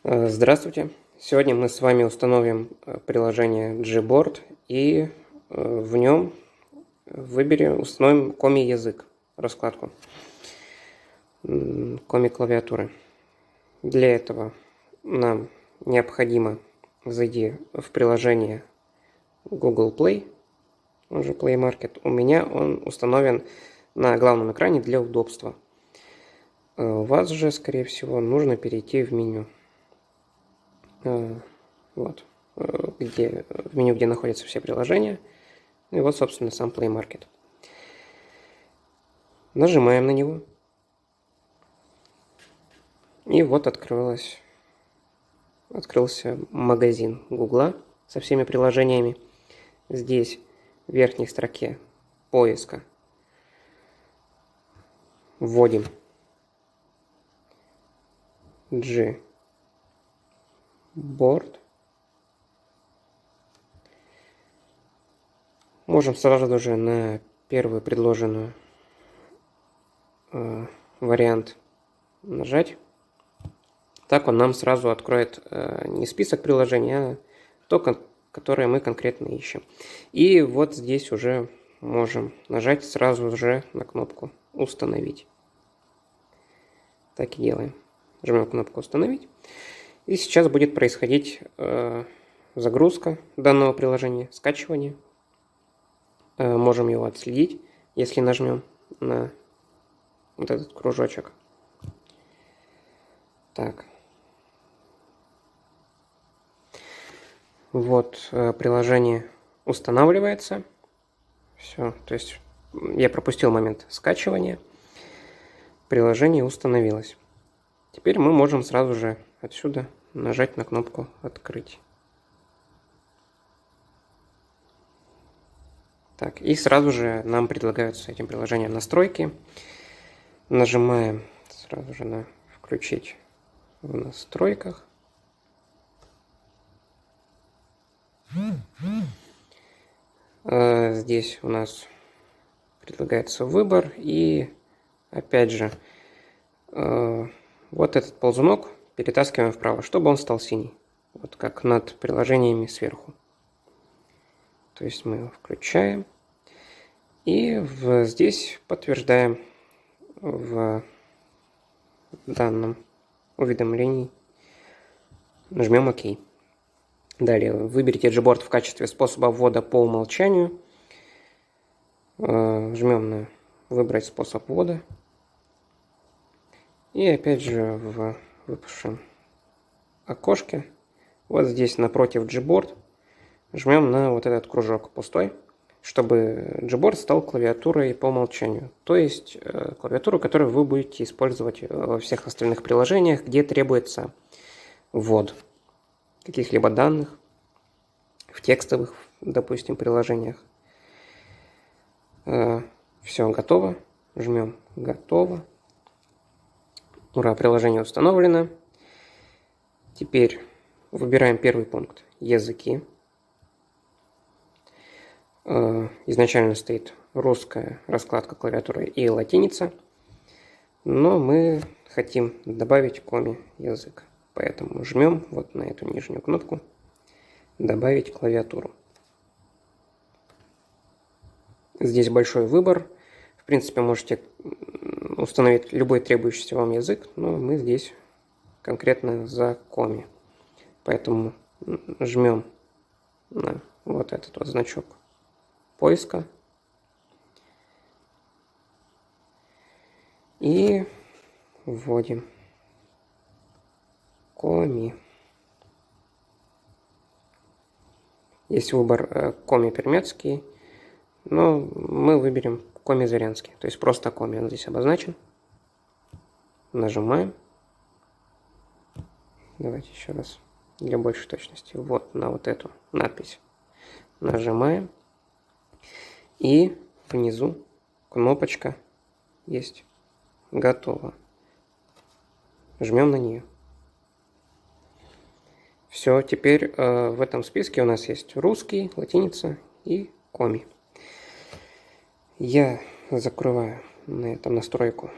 Здравствуйте! Сегодня мы с вами установим приложение Gboard и в нем установим Коми язык, раскладку Коми клавиатуры. Для этого нам необходимо зайти в приложение Google Play, он же Play Market. У меня он установлен на главном экране для удобства. У вас же, скорее всего, нужно перейти в меню. Вот, в меню, где находятся все приложения. И вот, собственно, сам Play Market. Нажимаем на него. И вот открылся магазин Google со всеми приложениями. Здесь в верхней строке поиска вводим Gboard. Можем сразу же на первую предложенную вариант нажать. Так он нам сразу откроет не список приложений, а то, которое мы конкретно ищем. И вот здесь уже можем нажать сразу же на кнопку «Установить». Так и делаем. Жмем кнопку «Установить». И сейчас будет происходить загрузка данного приложения, скачивание. Можем его отследить, если нажмем на вот этот кружочек. Так. Вот приложение устанавливается. Все, то есть я пропустил момент скачивания. Приложение установилось. Теперь мы можем сразу же отсюда нажать на кнопку «Открыть». Так, и сразу же нам предлагают с этим приложением настройки. Нажимаем сразу же на «Включить в настройках». Здесь у нас предлагается выбор. И опять же, вот этот ползунок перетаскиваем вправо, чтобы он стал синий. Вот как над приложениями сверху. То есть мы его включаем. И здесь подтверждаем в данном уведомлении. Нажмем ОК. Далее выберите Gboard в качестве способа ввода по умолчанию. Жмем на «Выбрать способ ввода». И опять же в выпавшем окошке, вот здесь напротив Gboard, жмем на вот этот кружок пустой, чтобы Gboard стал клавиатурой по умолчанию. То есть клавиатуру, которую вы будете использовать во всех остальных приложениях, где требуется ввод каких-либо данных, в текстовых, допустим, приложениях. Все готово. Жмем «Готово». Ура, приложение установлено. Теперь выбираем первый пункт «Языки». Изначально стоит русская раскладка клавиатуры и латиница, но мы хотим добавить Коми язык. Поэтому жмем вот на эту нижнюю кнопку «Добавить клавиатуру». Здесь большой выбор. В принципе, можете установить любой требующийся вам язык, но мы здесь конкретно за Коми. Поэтому жмем на вот этот вот значок поиска. И вводим Коми. Есть выбор Коми пермяцкий, но мы выберем Коми зырянский, то есть просто Коми, он здесь обозначен. Нажимаем. Давайте еще раз для большей точности. Вот на вот эту надпись нажимаем. И внизу кнопочка есть «Готово». Жмем на нее. Все, теперь в этом списке у нас есть русский, латиница и Коми. Я закрываю на этом настройку.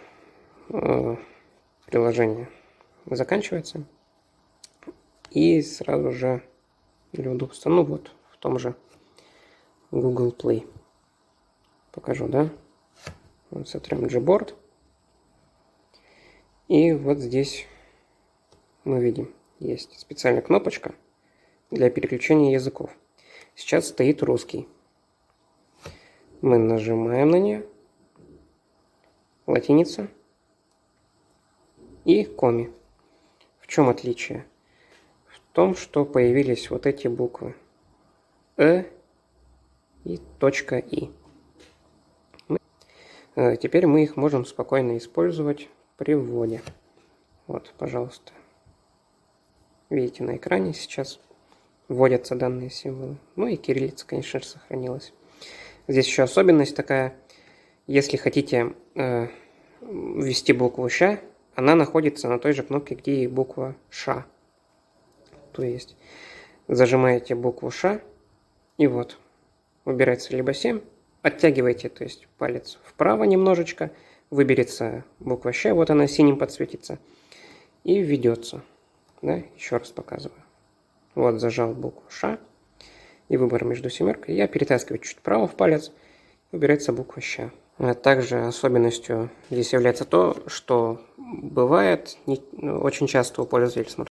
Приложение заканчивается. И сразу же для удобства, ну вот, в том же Google Play. Покажу, да? Вот сотрем Gboard. И вот здесь мы видим, есть специальная кнопочка для переключения языков. Сейчас стоит русский. Мы нажимаем на нее. Латиница и коми. В чем отличие? В том, что появились вот эти буквы и точка И. Теперь мы их можем спокойно использовать при вводе. Вот, пожалуйста. Видите, на экране сейчас вводятся данные символы. Ну и кириллица, конечно же, сохранилась. Здесь еще особенность такая. Если хотите ввести букву «щ», она находится на той же кнопке, где и буква «ш». То есть зажимаете букву «ш», и вот выбирается либо 7, оттягиваете, то есть палец вправо немножечко, выберется буква «щ», вот она синим подсветится, и введется. Да? Еще раз показываю. Вот зажал букву «ш», и выбор между семеркой. Я перетаскиваю чуть вправо в палец, выбирается буква «щ». Также особенностью здесь является то, что бывает очень часто у пользователей смартфона